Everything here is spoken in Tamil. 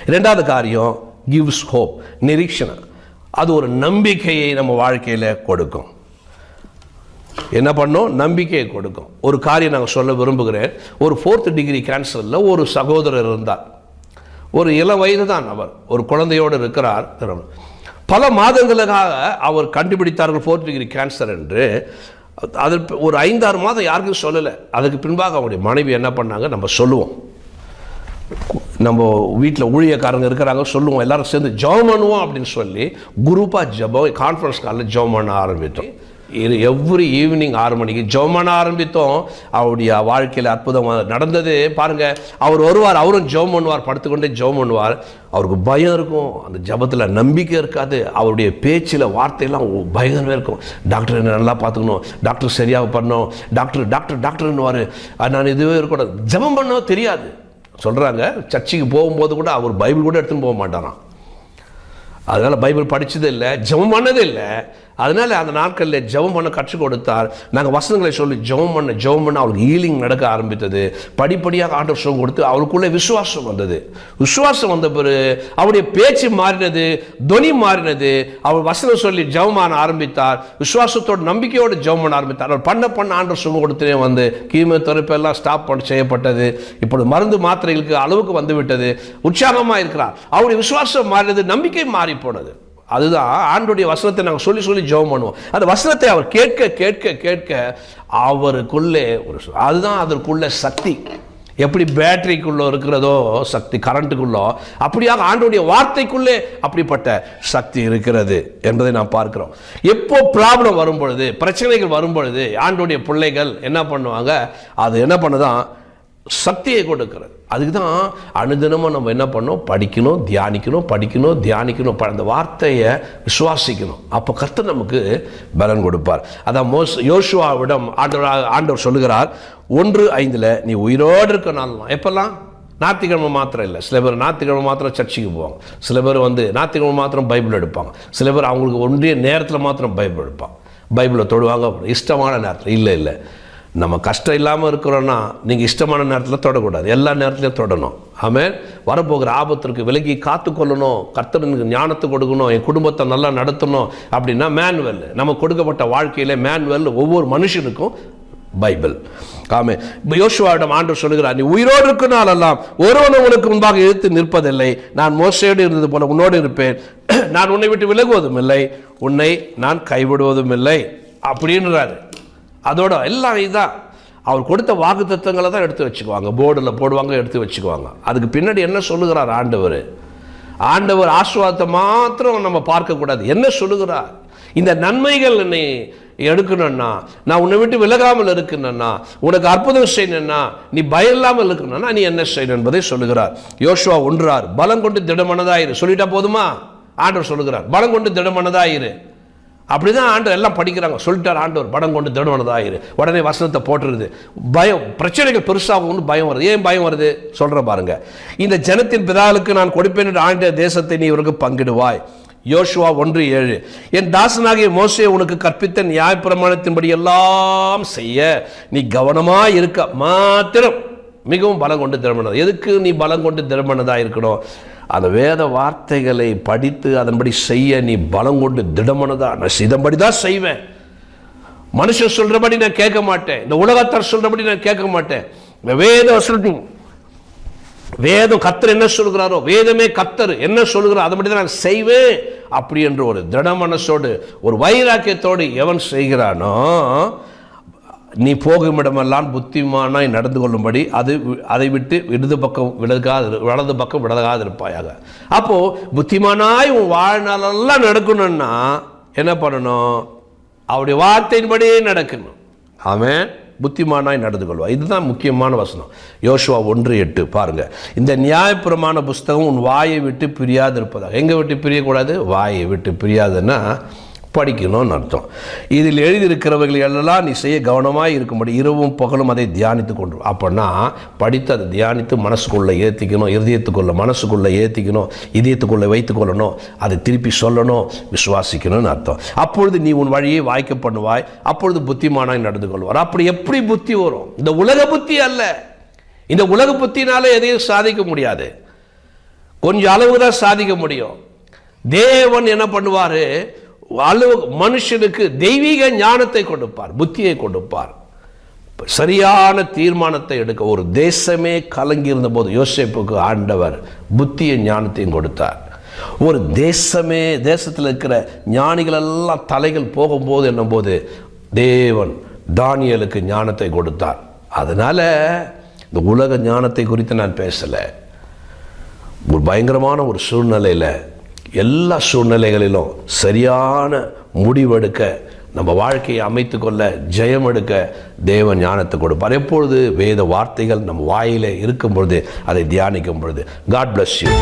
இரண்டாவது காரியம் கிவ்ஸ் ஹோப், நிரீட்சணை. அது ஒரு நம்பிக்கையை நம்ம வாழ்க்கையில் கொடுக்கும். என்ன பண்ணும்? நம்பிக்கையை கொடுக்கும். ஒரு காரியம் நாங்கள் சொல்ல விரும்புகிறேன். ஒரு 4th டிகிரி கேன்சரில் ஒரு சகோதரர் இருந்தார். ஒரு இளம் வயது தான் அவர், ஒரு குழந்தையோடு இருக்கிறார். பல மாதங்களுக்காக அவர் கண்டுபிடித்தார்கள் 4th டிகிரி கேன்சர் என்று. அது ஒரு 5-6 மாதம் யாருக்கும் சொல்லலை. அதுக்கு பின்பாக அவருடைய மனைவி என்ன பண்ணாங்க, நம்ம சொல்லுவோம், நம்ம வீட்டில் ஊழியக்காரங்க இருக்கிறாங்க, சொல்லுவோம், எல்லாரும் சேர்ந்து ஜெபம் பண்ணுவோம் அப்படின்னு சொல்லி குரூப்பாக ஜெபம் கான்ஃபரன்ஸ் காலில் ஜெபம் பண்ண ஆரம்பித்தோம். எவ்ரி ஈவினிங் 6 மணிக்கு ஜெபம் பண்ண ஆரம்பித்தோம். அவருடைய வாழ்க்கையில் அற்புதமாக நடந்தது. பாருங்கள், அவர் வருவார், அவரும் ஜெபம் பண்ணுவார், படுத்துக்கொண்டே ஜெபம் பண்ணுவார். அவருக்கு பயம் இருக்கும், அந்த ஜெபத்தில் நம்பிக்கை இருக்காது. அவருடைய பேச்சில் வார்த்தையெல்லாம் பயங்கரமே இருக்கும். டாக்டர் என்ன நல்லா பார்த்துக்கணும், டாக்டர் சரியாக பண்ணணும், டாக்டர் டாக்டர் டாக்டர்னுவார். நான் இதுவே இருக்கக்கூடாது, ஜெபம் பண்ண தெரியாது. சொல்கிறாங்க, சர்ச்சுக்கு போகும்போது கூட அவர் பைபிள் கூட எடுத்துன்னு போக மாட்டாராம். அதனால் பைபிள் படித்ததே இல்லை, ஜெபம் பண்ணதே இல்லை. அதனால் அந்த நாட்களில் ஜெபம் பண்ண கற்றுக் கொடுத்தார். நாங்கள் வசனங்களை சொல்லி ஜெபம் பண்ண அவருக்கு ஹீலிங் நடக்க ஆரம்பித்தது. படிப்படியாக ஆண்டவர் சுகம் கொடுத்து அவருக்குள்ளே விசுவாசம் வந்தது. விசுவாசம் வந்த பிறகு அவருடைய பேச்சு மாறினது, துணி மாறினது. அவர் வசனம் சொல்லி ஜெபம் பண்ண ஆரம்பித்தார். விசுவாசத்தோடு நம்பிக்கையோடு ஜெபம் பண்ண ஆரம்பித்தார். அவர் பண்ண ஆண்டவர் சுகம் கொடுத்துனே வந்து கீமோதெரபியெல்லாம் ஸ்டாப் செய்யப்பட்டது. இப்பொழுது மருந்து மாத்திரைகளுக்கு அளவுக்கு வந்து விட்டது. உற்சாகமாக இருக்கிறார். அவருடைய விசுவாசம் மாறினது, நம்பிக்கை மாறி போனது. அதுதான் ஆண்டவருடைய வசனத்தை நாங்கள் சொல்லி சொல்லி ஜெபம் பண்ணுவோம். அந்த வசனத்தை அவர் கேட்க கேட்க கேட்க அவருக்குள்ளே அதுதான் அதற்குள்ள சக்தி. எப்படி பேட்டரிக்குள்ளே இருக்கிறதோ சக்தி, கரண்ட்டுக்குள்ளோ, அப்படியாக ஆண்டவருடைய வார்த்தைக்குள்ளே அப்படிப்பட்ட சக்தி இருக்கிறது என்பதை நாம் பார்க்கிறோம். எப்போ ப்ராப்ளம் வரும் பொழுது, பிரச்சனைகள் வரும் பொழுது ஆண்டவருடைய பிள்ளைகள் என்ன பண்ணுவாங்க, அது என்ன பண்ணுதான், சக்தியை கொடுக்கிறது. அதுக்கு தான் அனுதினமும் நம்ம என்ன பண்ணோம், படிக்கணும், தியானிக்கணும். அந்த வார்த்தையை விசுவாசிக்கணும். அப்போ கர்த்தர் நமக்கு பலன் கொடுப்பார். அதான் யோசுவாவிடம் ஆண்டவர் சொல்லுகிறார் 1:5 நீ உயிரோடு இருக்க நாளெல்லாம். எப்பெல்லாம்? ஞாயிற்றுக்கிழமை மாத்திரம் இல்லை. சில பேர் ஞாயிற்றுக்கிழமை மாத்திரம் சர்ச்சுக்கு போவாங்க. சில பேர் ஞாயிற்றுக்கிழமை மாத்திரம் பைபிள் எடுப்பாங்க. சில பேர் அவங்களுக்கு ஒன்றிய நேரத்தில் மாத்திரம் பைபிள் எடுப்பாங்க, பைபிளை தொடுவாங்க இஷ்டமான நேரத்தில். இல்லை, நம்ம கஷ்டம் இல்லாமல் இருக்கிறோன்னா நீங்கள் இஷ்டமான நேரத்தில் தொடக்கூடாது, எல்லா நேரத்துலையும் தொடணும். ஆமென். வரப்போகிற ஆபத்திற்கு விலகி காத்துக்கொள்ளணும். கர்த்தருக்கு ஞானத்தை கொடுக்கணும், என் குடும்பத்தை நல்லா நடத்தணும் அப்படின்னா மேனுவல், நம்ம கொடுக்கப்பட்ட வாழ்க்கையில் மேனுவல் ஒவ்வொரு மனுஷனுக்கும் பைபிள். ஆமென். யோசுவாவிடம் ஆண்டவர் சொல்லுகிறார், நீ உயிரோடு இருக்கும் நாளெல்லாம் ஒருவன் உங்களுக்கு முன்பாக எதிர்த்து நிற்பதில்லை. நான் மோசேயோடு இருந்தது போல உன்னோடு இருப்பேன். நான் உன்னை விட்டு விலகுவதும் இல்லை, உன்னை நான் கைவிடுவதும் இல்லை அப்படின்றாரு. அதோட எல்லாம் இதுதான். அவர் கொடுத்த வாக்கு தத்துவங்களை தான் எடுத்து வச்சுக்குவாங்க, போர்டில் போடுவாங்க, எடுத்து வச்சுக்குவாங்க. அதுக்கு பின்னாடி என்ன சொல்லுகிறார் ஆண்டவர் ஆசீர்வாதத்தை மாத்திரம் நம்ம பார்க்கக்கூடாது. என்ன சொல்லுகிறார்? இந்த நன்மைகள் என்னை எடுக்கணும்னா, நான் உன்னை விட்டு விலகாமல் இருக்கணும்னா, உனக்கு அற்புதம் செய்யணும்னா, நீ பயம் இல்லாமல் இருக்கணும்னா நீ என்ன செய்யணும் என்பதை சொல்லுகிறார். யோசுவா 1:6 பலம் கொண்டு திடமனதாயிரு. சொல்லிட்டா போதுமா? ஆண்டவர் சொல்லுகிறார், பலம் கொண்டு திடமனதாயிரு. அப்படிதான் ஆண்டவர் எல்லாம் படிக்கிறாங்க. சொல்லிட்டார் ஆண்டவர், படம் கொண்டு திடமனதாயிரு. உடனே வசனத்தை போட்டுருது. பயம், பிரச்சனைகள் பெருசாகும், பயம் வருது. ஏன் பயம் வருது சொல்ற பாருங்க. இந்த ஜனத்தின் பிதாக்களுக்கு நான் கொடுப்பேன் என்று ஆண்ட தேசத்தை நீ இவருக்கு பங்கிடுவாய். யோசுவா 1:7 என் தாசனாகிய மோசே உனக்கு கற்பித்த நியாயப்பிரமாணத்தின்படி எல்லாம் செய்ய நீ கவனமாய் இருக்க மாத்திரம் மிகவும் பலம் கொண்டு திடமனதா. எதுக்கு நீ பலம் கொண்டு திடமனதா இருக்கணும்? அந்த வேத வார்த்தைகளை படித்து அதன்படி செய்ய நீ பலம் கொண்டு திடமனதா. நான் இதன்படி தான் செய்வேன். மனுஷன் சொல்றபடி நான் கேட்க மாட்டேன், இந்த உலகத்தார் சொல்றபடி நான் கேட்க மாட்டேன். வேதம் கர்த்தர் என்ன சொல்கிறாரோ, வேதமே கர்த்தர் என்ன சொல்கிறாரோ அதன்படி தான் நான் செய்வேன். அப்படி என்று ஒரு திட மனசோடு ஒரு வைராக்கியத்தோடு எவன் செய்கிறானோ, நீ போகும் இடமெல்லாம் புத்திமானாய் நடந்து கொள்ளும்படி அதை விட்டு வலது பக்கம் விலகாது இருப்பாயாக. அப்போ புத்திமானாய் உன் வாழ்நாளெல்லாம் நடக்கணும்னா என்ன பண்ணணும்? அவருடைய வார்த்தையின்படியே நடக்கணும். ஆமென். புத்திமானாய் நடந்து கொள்வா. இதுதான் முக்கியமான வசனம். யோசுவா 1:8 பாருங்க. இந்த நியாயப்பிரமாண புஸ்தகம் உன் வாயை விட்டு பிரியாது இருப்பதாக. எங்க விட்டு பிரியக்கூடாது? வாயை விட்டு பிரியாதுன்னா படிக்கணும்னு அர்த்தம். இதில் எழுதியிருக்கிறவர்கள் எல்லாம் நீ செய்ய கவனமாக இருக்கும்படி இரவும் பகலும் அதை தியானித்து கொண்டு. அப்படின்னா படித்து அதை தியானித்து மனசுக்குள்ளே ஏற்றிக்கணும், இதயத்துக்குள்ளே மனசுக்குள்ளே ஏற்றிக்கணும், இதயத்துக்குள்ளே வைத்துக்கொள்ளணும், அதை திருப்பி சொல்லணும், விசுவாசிக்கணும்னு அர்த்தம். அப்பொழுது நீ உன் வழியை வாய்க்க பண்ணுவாய், அப்பொழுது புத்திமானாய் நடந்து கொள்வார். அப்படி எப்படி புத்தி வரும்? இந்த உலக புத்தி அல்ல. இந்த உலக புத்தினால எதையும் சாதிக்க முடியாது. கொஞ்சம் அளவு தான் சாதிக்க முடியும். தேவன் என்ன பண்ணுவார், அளவு மனுஷனுக்கு தெய்வீக ஞானத்தை கொடுப்பார், புத்தியை கொடுப்பார், சரியான தீர்மானத்தை எடுக்க. ஒரு தேசமே கலங்கி இருந்த போது யோசேப்புக்கு ஆண்டவர் புத்தியை ஞானத்தையும் கொடுத்தார். ஒரு தேசத்தில் இருக்கிற ஞானிகள் எல்லாம் தலைகள் போகும்போது என்னும்போது தேவன் தானியேலுக்கு ஞானத்தை கொடுத்தார். அதனால இந்த உலக ஞானத்தை குறித்து நான் பேசலை. ஒரு பயங்கரமான ஒரு சூழ்நிலையில், எல்லா சூழ்நிலைகளிலும் சரியான முடிவெடுக்க, நம்ம வாழ்க்கையை அமைத்து கொள்ள, ஜெயம் எடுக்க தேவன் ஞானத்தை கொடுப்பார். எப்பொழுது வேத வார்த்தைகள் நம்ம வாயிலே இருக்கும் பொழுது, அதை தியானிக்கும் பொழுது. God bless you.